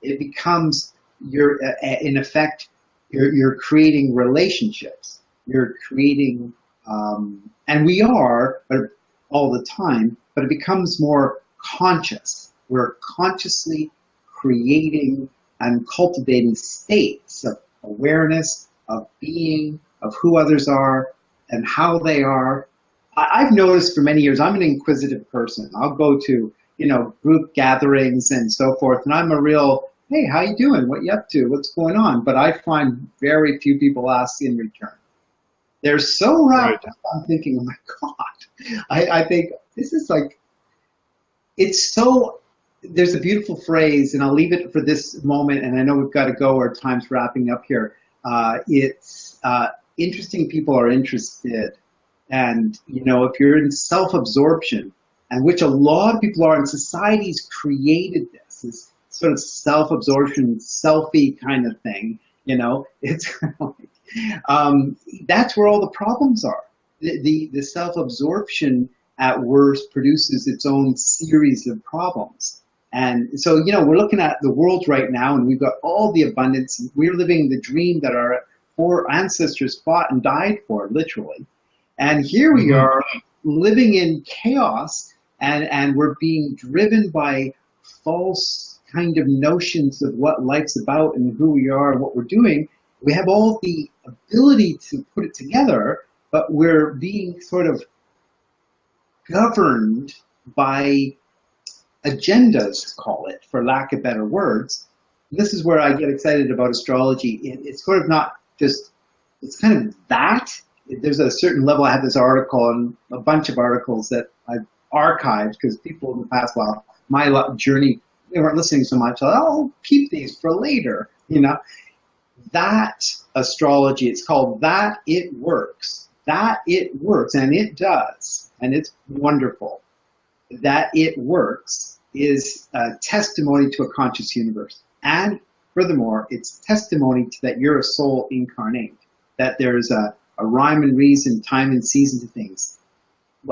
It becomes in effect, you're creating relationships. You're creating, and we are, but all the time, but it becomes more conscious. We're consciously creating and cultivating states of awareness, of being, of who others are and how they are. I've noticed for many years, I'm an inquisitive person. I'll go to, group gatherings and so forth, and I'm a real, hey, how you doing? What you up to? What's going on? But I find very few people ask in return. They're so wrapped up. I'm thinking, oh my God. I think this is like, it's so, there's a beautiful phrase, and I'll leave it for this moment, and I know we've got to go, our time's wrapping up here. It's interesting people are interested. And, if you're in self-absorption, and which a lot of people are, and society's created this sort of self-absorption, selfie kind of thing, it's kind of like, that's where all the problems are. The self-absorption at worst produces its own series of problems. And so, we're looking at the world right now, and we've got all the abundance. We're living the dream that our ancestors fought and died for, literally. And here we are living in chaos, and we're being driven by false kind of notions of what life's about and who we are and what we're doing. We have all the ability to put it together, but we're being sort of governed by agendas, call it, for lack of better words. This is where I get excited about astrology. It's sort of not just, it's kind of that. There's a certain level. I have this article and a bunch of articles that I've archived because people in the past, well, my journey, they weren't listening so much. I'll keep these for later, That astrology, it's called That It Works. That It Works, and it does, and it's wonderful. That It Works is a testimony to a conscious universe. And furthermore, it's testimony to that you're a soul incarnate, that there's a rhyme and reason, time and season to things.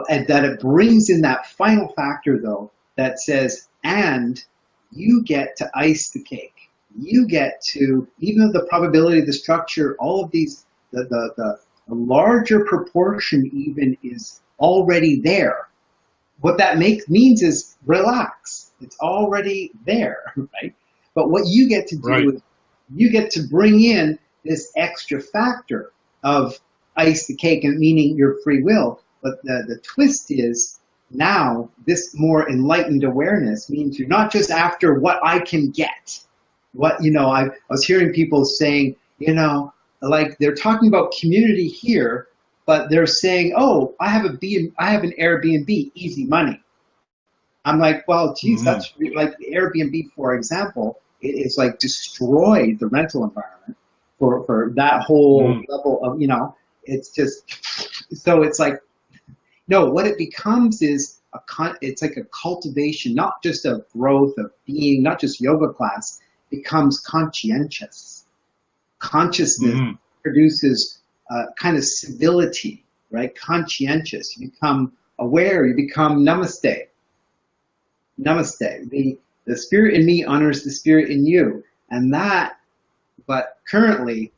That it brings in that final factor, though, that says, and you get to ice the cake. You get to, even though the probability, the structure, all of these, the larger proportion even is already there. What that means is relax. It's already there, right? But what you get to do is you get to bring in this extra factor of ice the cake, and meaning your free will. But the twist is now this more enlightened awareness means you're not just after what I can get. What, I was hearing people saying, like they're talking about community here, but they're saying, oh, I have an Airbnb, easy money. I'm like, well, geez, that's like Airbnb, for example, it's like destroyed the rental environment for that whole level of, it's just, so it's like, no, what it becomes is it's like a cultivation, not just of growth of being, not just yoga class, becomes conscientious. Consciousness produces kind of civility, right? Conscientious. You become aware. You become namaste. Namaste. The spirit in me honors the spirit in you. And that, but currently,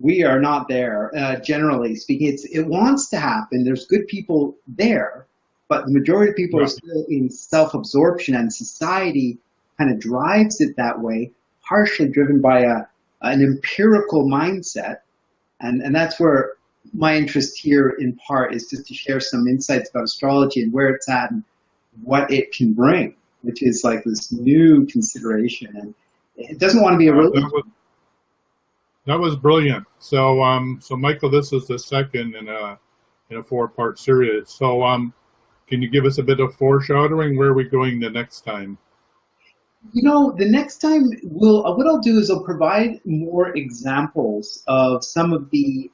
we are not there, generally speaking. It wants to happen. There's good people there, but the majority of people are still in self-absorption, and society kind of drives it that way, partially driven by an empirical mindset. And that's where my interest here in part is just to share some insights about astrology and where it's at and what it can bring, which is like this new consideration. And it doesn't want to be a religion. That was brilliant. So, so Michael, this is the second in a 4-part series. So, can you give us a bit of foreshadowing? Where are we going the next time? You know, the next time what I'll do is I'll provide more examples of some of the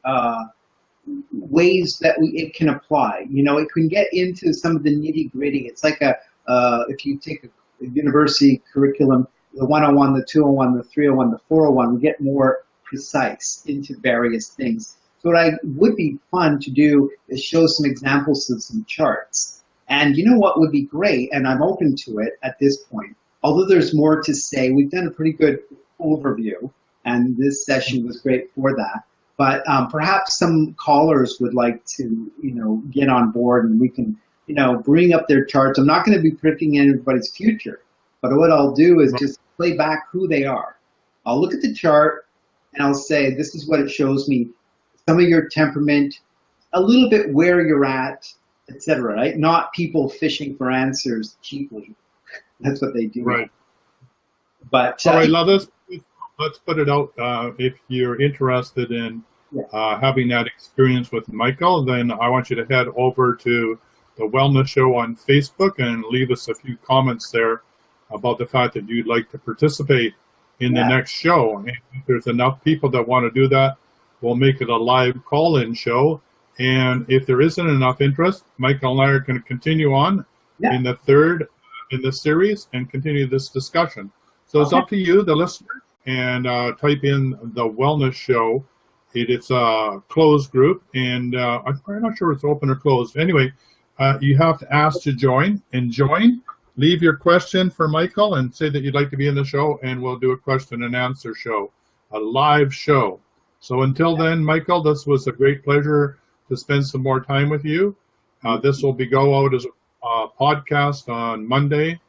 ways that it can apply. You know, it can get into some of the nitty gritty. It's like if you take a university curriculum, the 101, the 201, the 301, the 401, we get more precise into various things. So what would be fun to do is show some examples of some charts. And you know what would be great, and I'm open to it at this point, although there's more to say, we've done a pretty good overview, and this session was great for that. But perhaps some callers would like to, you know, get on board, and we can, you know, bring up their charts. I'm not going to be predicting everybody's future, but what I'll do is just play back who they are. I'll look at the chart, and I'll say, this is what it shows me. Some of your temperament, a little bit where you're at, etc. Right? Not people fishing for answers cheaply. That's what they do. Right. But all right, let's put it out. If you're interested in having that experience with Michael, then I want you to head over to the Wellness Show on Facebook and leave us a few comments there about the fact that you'd like to participate in the next show. And if there's enough people that want to do that, we'll make it a live call-in show. And if there isn't enough interest, Michael and I are going to continue on in the third in the series and continue this discussion. So it's up to you, the listener, and type in the Wellness Show. It's a closed group, and I'm not sure it's open or closed. Anyway, you have to ask to join, and join. Leave your question for Michael and say that you'd like to be in the show, and we'll do a question and answer show, a live show. So until then, Michael, this was a great pleasure to spend some more time with you. This will go out as a podcast on Monday,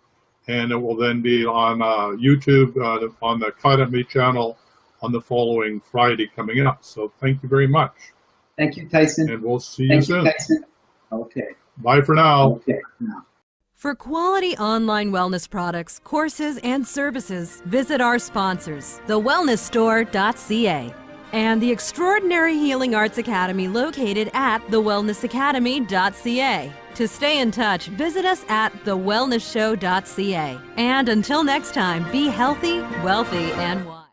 and it will then be on YouTube on the Academy channel on the following Friday coming up. So thank you very much. Thank you, Tyson. And we'll see you soon. Tyson. Okay. Bye for now. Okay. Now. For quality online wellness products, courses, and services, visit our sponsors, thewellnessstore.ca and the Extraordinary Healing Arts Academy located at thewellnessacademy.ca. To stay in touch, visit us at thewellnessshow.ca. And until next time, be healthy, wealthy, and wise.